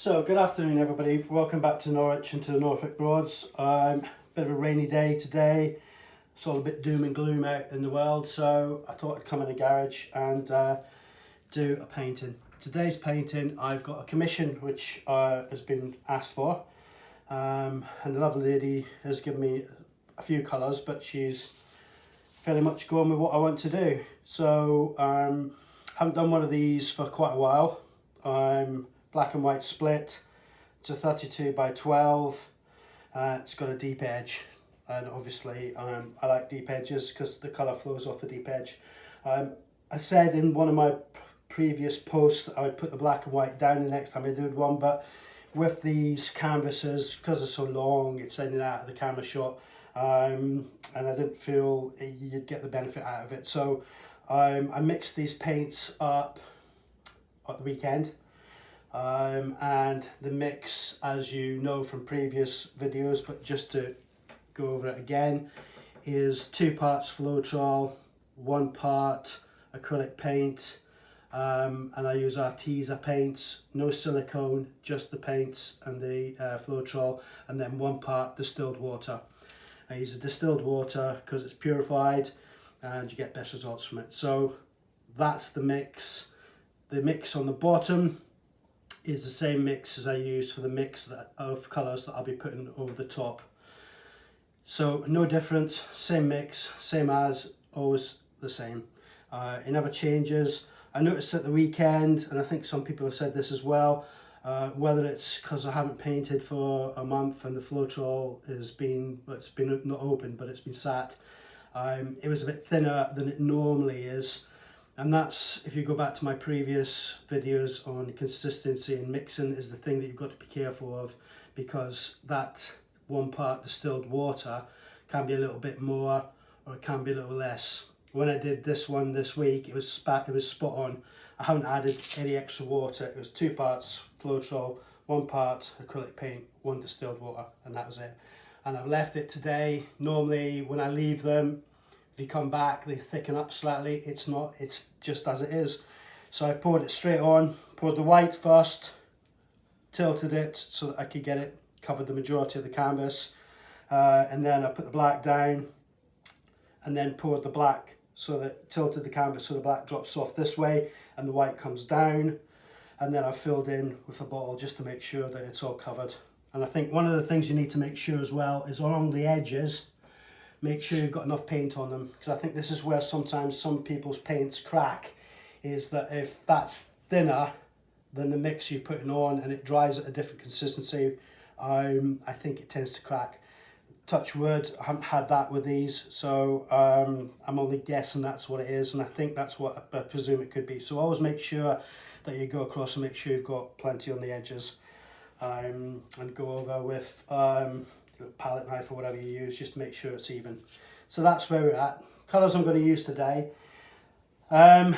So, good afternoon everybody, welcome back to Norwich and to the Norfolk Broads. Bit of a rainy day today, it's all a bit doom and gloom out in the world, so I thought I'd come in the garage and do a painting. Today's painting, I've got a commission which has been asked for, and the lovely lady has given me a few colours, but she's fairly much going with what I want to do. So, haven't done one of these for quite a while. Black and white split. It's a 32 by 12. It's got a deep edge, and obviously I like deep edges because the colour flows off the deep edge. I said in one of my previous posts that I would put the black and white down the next time I did one, but with these canvases, because they're so long, it's in and out of the camera shot, and I didn't feel you'd get the benefit out of it. So I mixed these paints up at the weekend. And the mix, as you know from previous videos, but just to go over it again, is 2 parts Floral, 1 part acrylic paint, and I use Arteza paints, no silicone, just the paints and the Floral, and then 1 part distilled water. I use distilled water because it's purified and you get best results from it. So that's the mix. The mix on the bottom is the same mix as I use for the mix of colours that I'll be putting over the top. So no difference, same mix, same as, always the same. It never changes. I noticed at the weekend, and I think some people have said this as well, whether it's because I haven't painted for a month and the Floral has been, well, it's been not open, but it's been sat, it was a bit thinner than it normally is. And that's, if you go back to my previous videos on consistency and mixing, is the thing that you've got to be careful of, because that 1 part distilled water can be a little bit more or it can be a little less. When I did this one this week, it was spot on. I haven't added any extra water. It was 2 parts Floral, 1 part acrylic paint, 1 distilled water, and that was it. And I've left it today. Normally when I leave them, if you come back, they thicken up slightly. It's not, it's just as it is. So I poured it straight on, poured the white first, tilted it so that I could get it, covered the majority of the canvas. And then I put the black down and then poured the black so that tilted the canvas so the black drops off this way and the white comes down. And then I filled in with a bottle just to make sure that it's all covered. And I think one of the things you need to make sure as well is along the edges, make sure you've got enough paint on them, because I think this is where sometimes some people's paints crack, is that if that's thinner than the mix you're putting on and it dries at a different consistency, I think it tends to crack. Touch wood, I haven't had that with these, so I'm only guessing that's what it is, and I think that's what I presume it could be. So always make sure that you go across and make sure you've got plenty on the edges, and go over with palette knife or whatever you use, just to make sure it's even. So that's where we're at. Colours I'm going to use today. I'm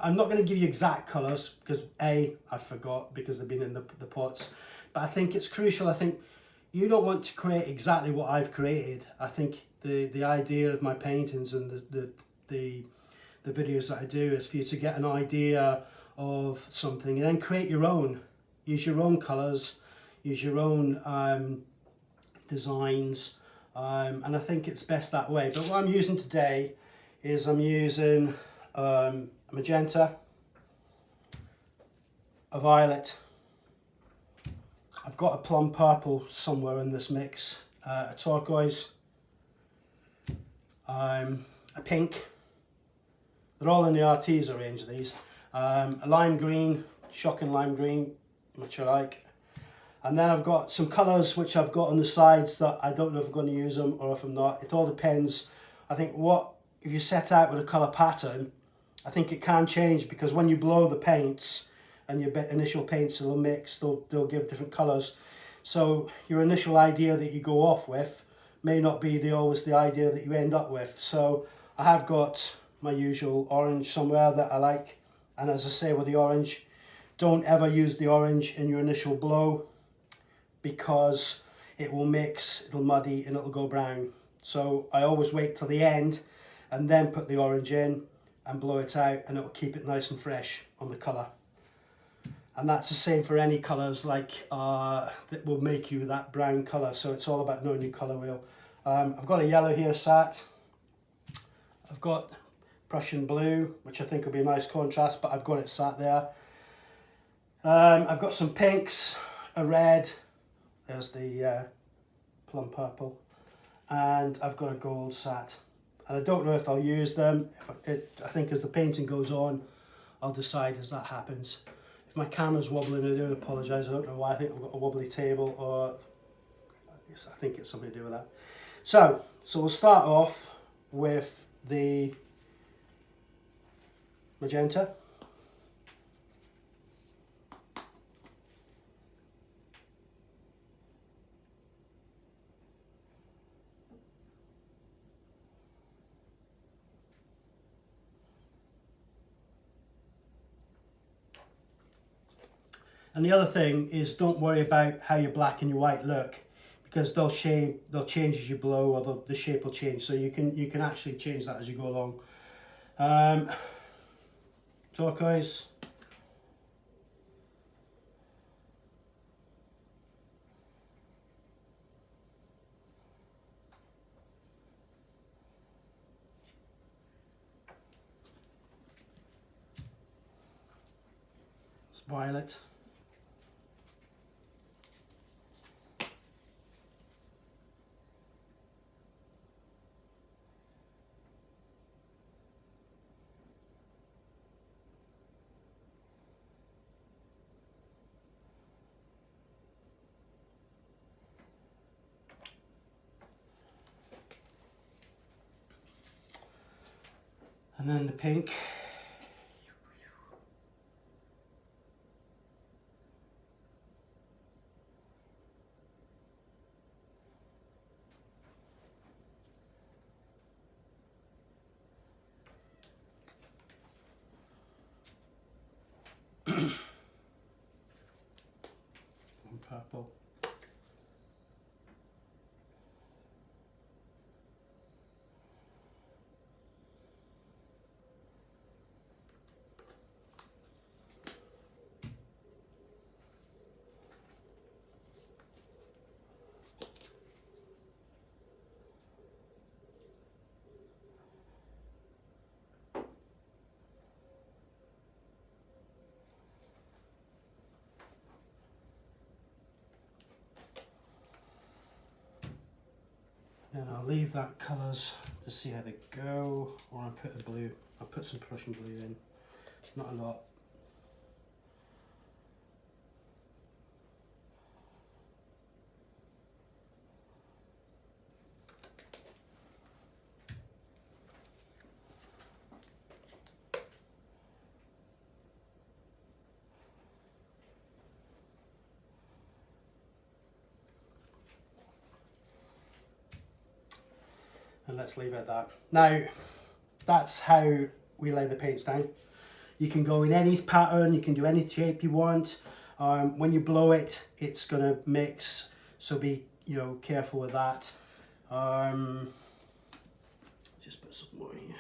not going to give you exact colours because I forgot, because they've been in the pots. But I think it's crucial. I think you don't want to create exactly what I've created. I think the idea of my paintings and the videos that I do is for you to get an idea of something and then create your own. Use your own colours, use your own designs, and I think it's best that way. But what I'm using today is I'm using a magenta, a violet, I've got a plum purple somewhere in this mix, a turquoise, a pink, they're all in the Arteza range, these, a lime green, shocking lime green, which I like. And then I've got some colours which I've got on the sides that I don't know if I'm going to use them or if I'm not. It all depends. I think if you set out with a colour pattern, I think it can change, because when you blow the paints and your initial paints will mix, they'll give different colours. So your initial idea that you go off with may not be always the idea that you end up with. So I have got my usual orange somewhere that I like. And as I say with the orange, don't ever use the orange in your initial blow, because it will mix, it'll muddy and it'll go brown. So I always wait till the end and then put the orange in and blow it out, and it'll keep it nice and fresh on the colour. And that's the same for any colours like that will make you that brown colour. So it's all about knowing your colour wheel. I've got a yellow here sat. I've got Prussian blue, which I think will be a nice contrast, but I've got it sat there. I've got some pinks, a red, there's the plum purple, and I've got a gold sat. And I don't know if I'll use them. I think as the painting goes on, I'll decide as that happens. If my camera's wobbling, I do apologise. I don't know why. I think I've got a wobbly table, or I think it's something to do with that. So we'll start off with the magenta. And the other thing is, don't worry about how your black and your white look, because they'll change as you blow, or the shape will change. So you can actually change that as you go along. Turquoise. It's violet. And then the pink. And purple. Then I'll leave that colours to see how they go, or I'll put a blue. I'll put some Prussian blue in, not a lot. And let's leave it at that. Now, that's how we lay the paints down. You can go in any pattern, you can do any shape you want. When you blow it, it's gonna mix, so be careful with that. Just put some more here.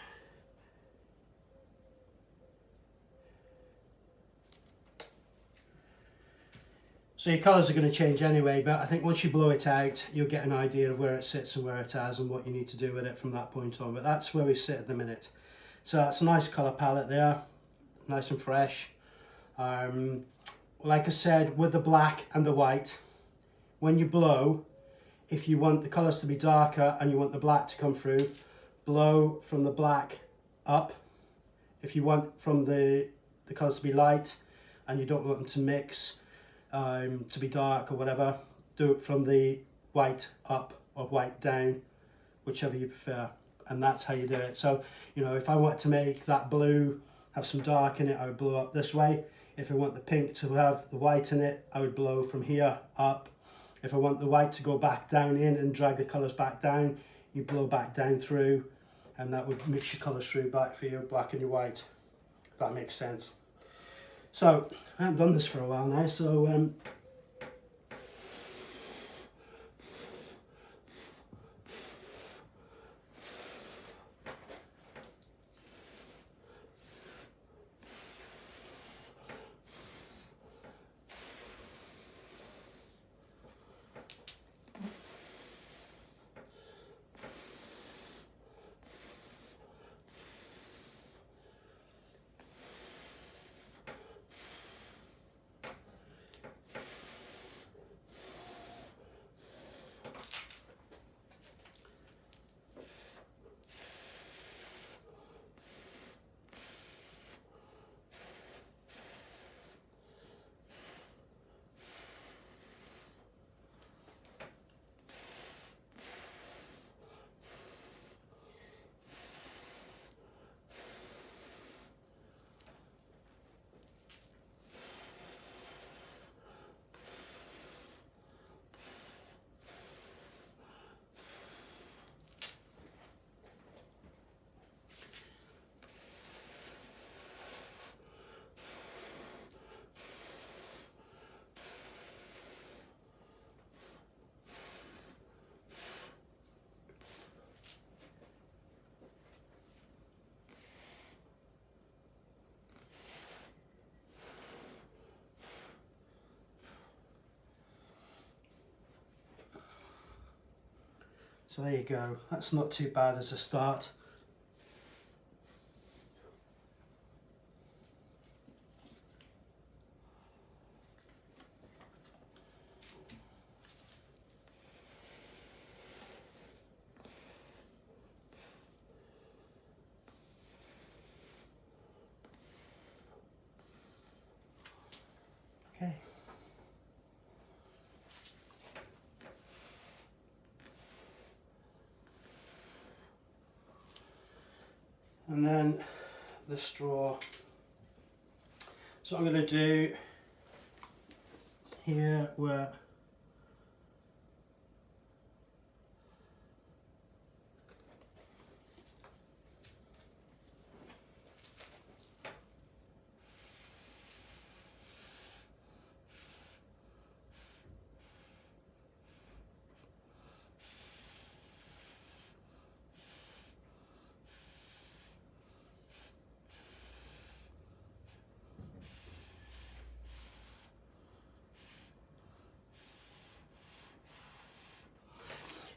So your colours are going to change anyway, but I think once you blow it out, you'll get an idea of where it sits and where it has and what you need to do with it from that point on. But that's where we sit at the minute. So that's a nice colour palette there, nice and fresh. Like I said, with the black and the white, when you blow, if you want the colours to be darker and you want the black to come through, blow from the black up. If you want from the colours to be light and you don't want them to mix, to be dark or whatever, do it from the white up or white down, whichever you prefer, and that's how you do it. So if I want to make that blue have some dark in it, I would blow up this way. If I want the pink to have the white in it, I would blow from here up. If I want the white to go back down in and drag the colours back down, you blow back down through, and that would mix your colours through back for your black and your white, if that makes sense. So I haven't done this for a while now, so So there you go, that's not too bad as a start. Okay. And then the straw. So I'm going to do here where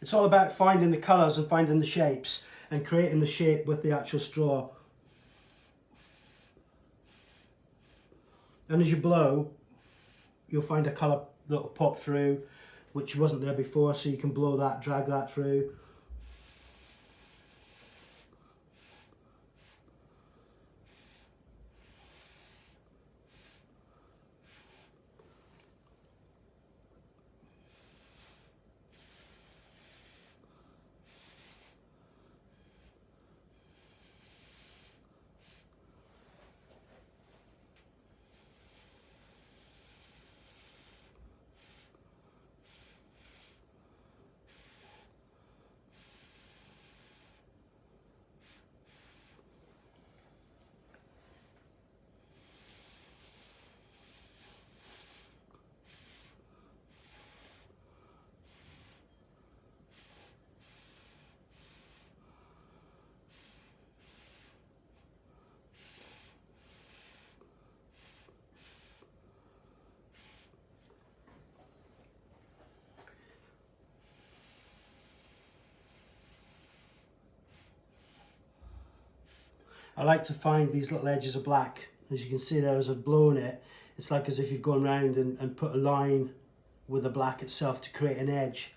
it's all about finding the colours and finding the shapes and creating the shape with the actual straw. And as you blow, you'll find a colour that will pop through which wasn't there before, so you can blow that, drag that through. I like to find these little edges of black. As you can see there, as I've blown it, it's like as if you've gone round and put a line with the black itself to create an edge.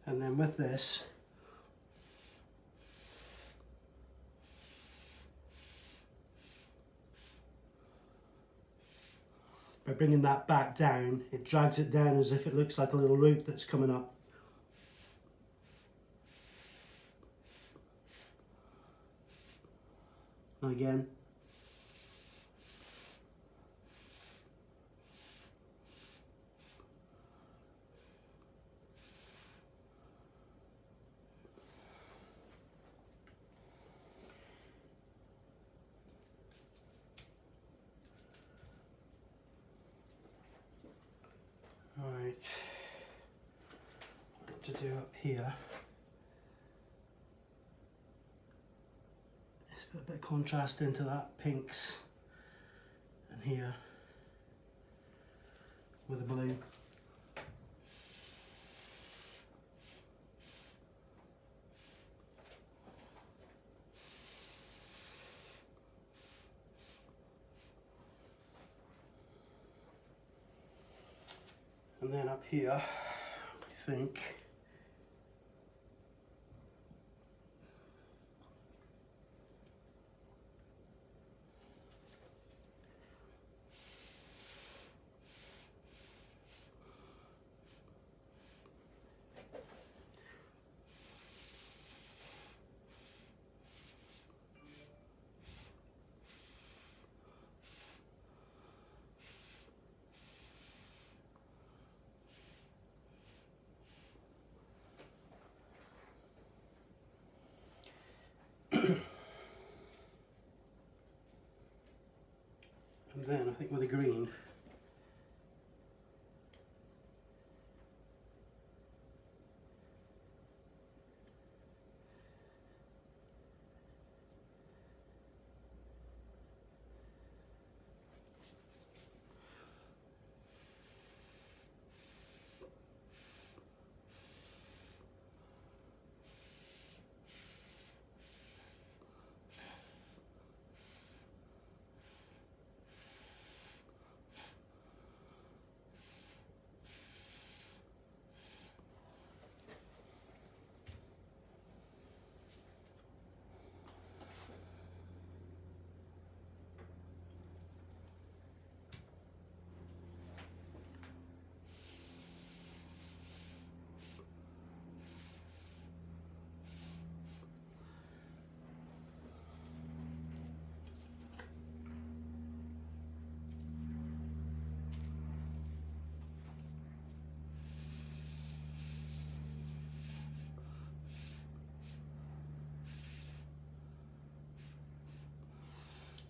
And then with this, by bringing that back down, it drags it down as if it looks like a little root that's coming up. again. Right, what to do up here is put a bit of contrast into that pinks and here with the blue. And then up here, I think and then I think with the green,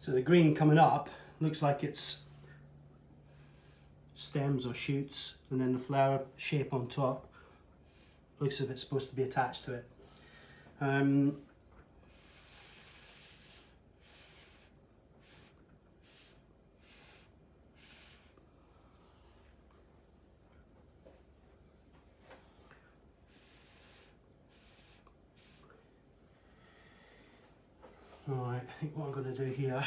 so the green coming up looks like it's stems or shoots, and then the flower shape on top looks as if it's supposed to be attached to it. Alright, I think what I'm going to do here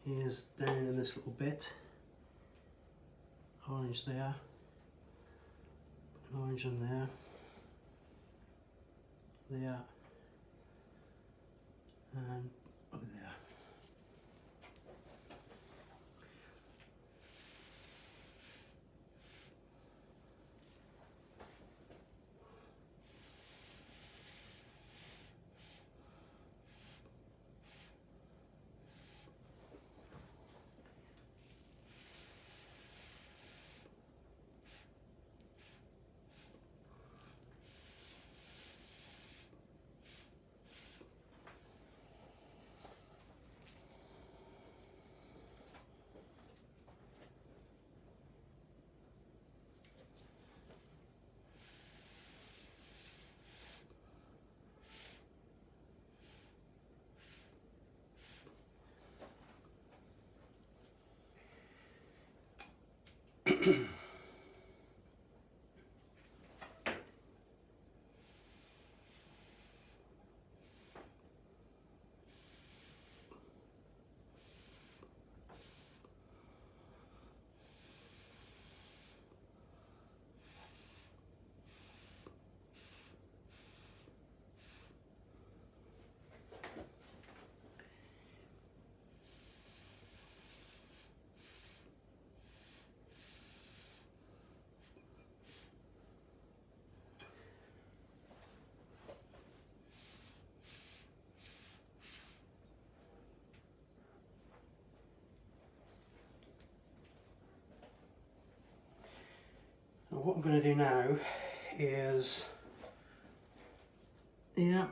is down in this little bit, orange there, an orange in there, there, and over there. what I'm going to do now is, yeah,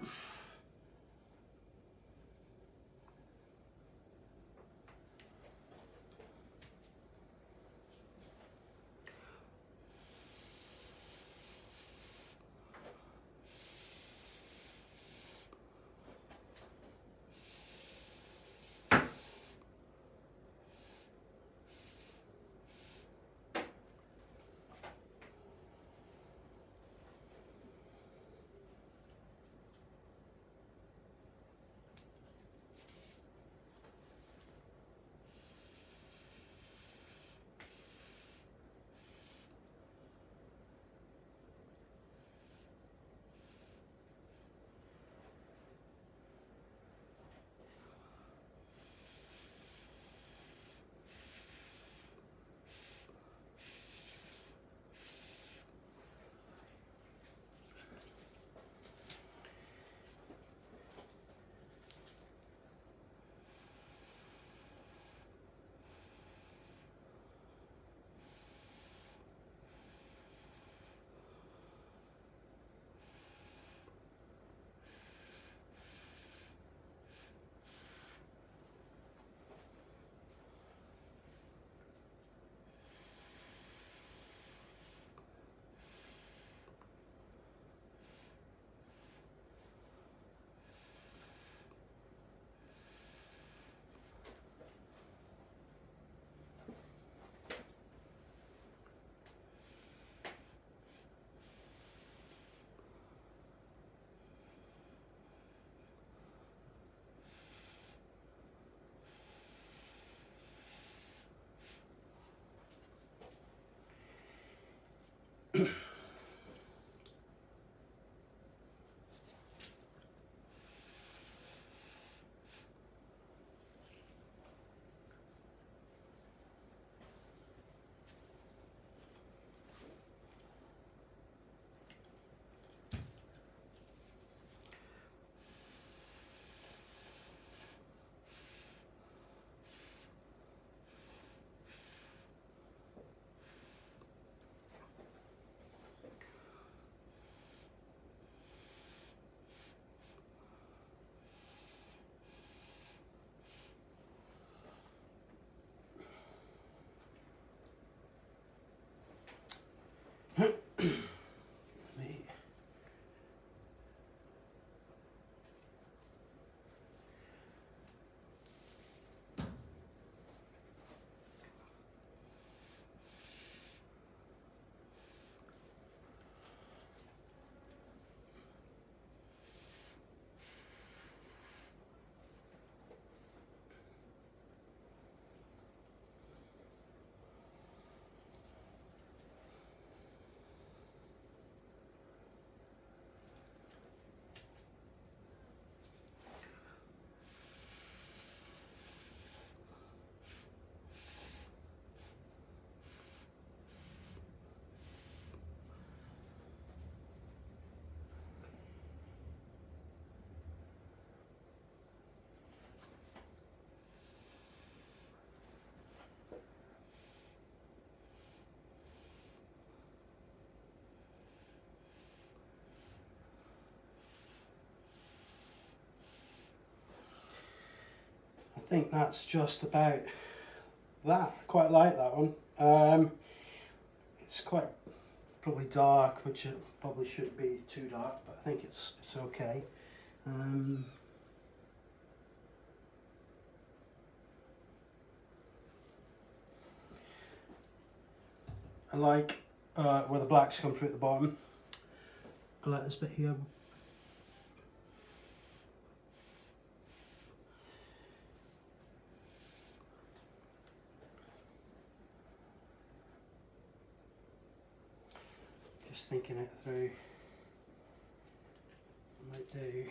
I think that's just about that. I quite like that one. It's quite probably dark, which it probably shouldn't be too dark, but I think it's okay. I like where the blacks come through at the bottom. I like this bit here. Just thinking it through. I might do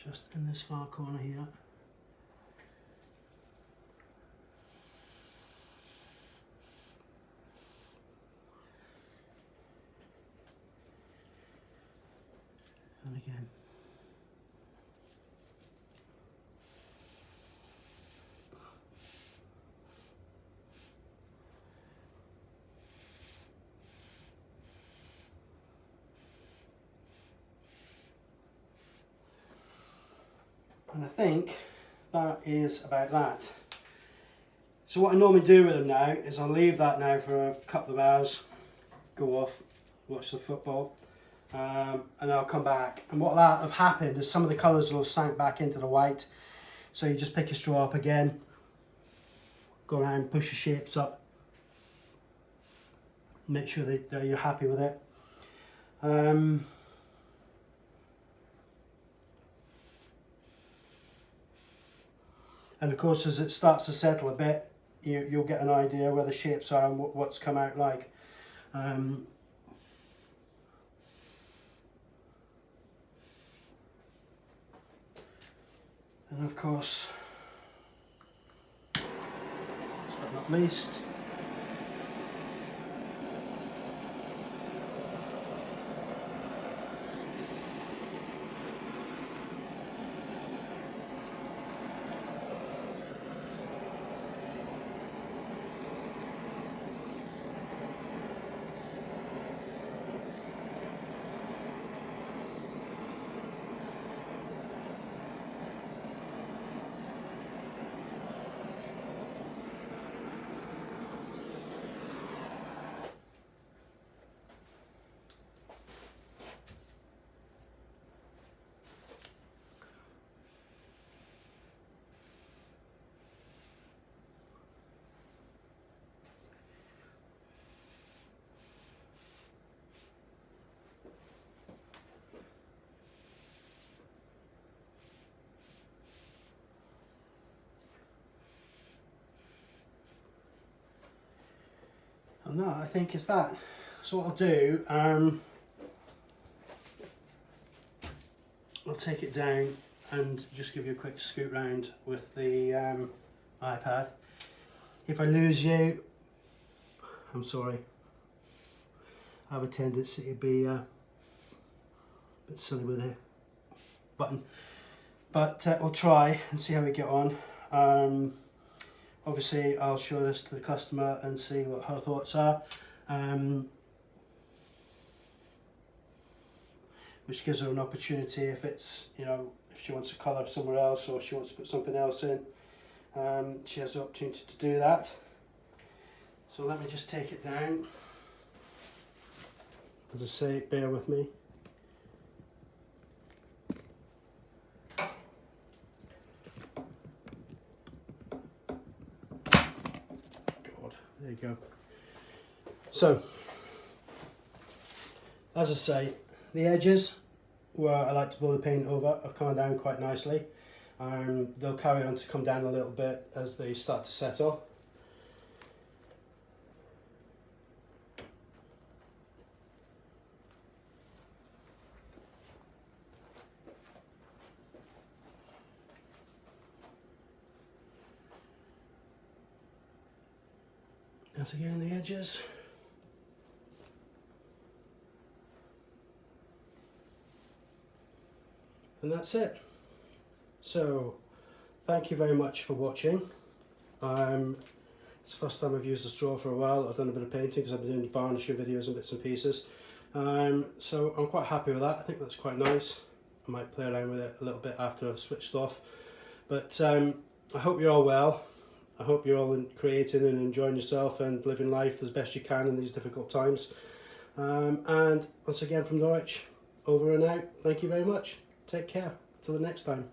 just in this far corner here. And again. And I think that is about that. So what I normally do with them now is I'll leave that now for a couple of hours, go off, watch the football, and I'll come back. And what will have happened is some of the colours will have sank back into the white. So you just pick your straw up again, go around, push your shapes up, make sure that you're happy with it. And of course, as it starts to settle a bit, you'll get an idea where the shapes are and what's come out like. And of course, last but not least, and that I think is that. So what I'll do, I'll take it down and just give you a quick scoot round with the iPad. If I lose you, I'm sorry. I have a tendency to be a bit silly with the button, but we'll try and see how we get on. Obviously I'll show this to the customer and see what her thoughts are, which gives her an opportunity if it's, you know, if she wants to colour somewhere else or she wants to put something else in, she has the opportunity to do that. So let me just take it down. As I say, bear with me. There you go. So, as I say, the edges where I like to blow the paint over have come down quite nicely. They'll carry on to come down a little bit as they start to settle. Once again, the edges. And that's it. So, thank you very much for watching. It's the first time I've used a straw for a while. I've done a bit of painting because I've been doing varnishing videos and bits and pieces. So I'm quite happy with that. I think that's quite nice. I might play around with it a little bit after I've switched off. But I hope you're all well. I hope you're all creating and enjoying yourself and living life as best you can in these difficult times. And once again from Norwich, over and out. Thank you very much. Take care. Till the next time.